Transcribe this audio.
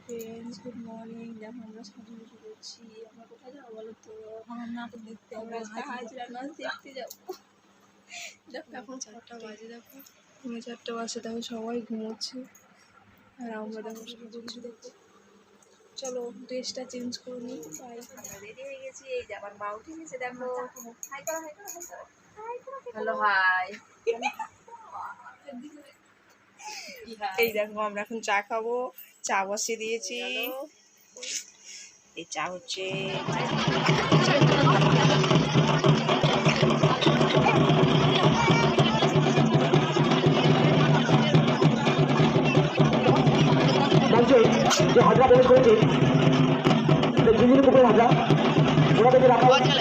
Friends, good morning. দেখো আমরা সাজুগুজু করছি। আমরা কোথায় যাবো বলো তো? নাটক দেখতে। আমরা হাজিরা নাচ দেখতে যাবো। দেখো এখন 4টা বাজে, দেখো 4টা বাজে, দেখো সবাই ঘুমোচ্ছে আর আমরা দেখো সাজুগুজু দেখো। চলো ড্রেসটা চেঞ্জ করে নিই। রেডি হয়ে গেছি। এই যে আমার মা উঠে গেছে, দেখো। হাই করো, হাই করো, হাই করো। Hello, hi. এই দেখো আমরা এখন চা খাবো। চা বসিয়ে দিয়েছি। এই চা হচ্ছে যে হাজরা বের করেছে ঝিঞ্জিরি পুকুরের হাজরা, ওরা থেকে রাখা রয়েছে।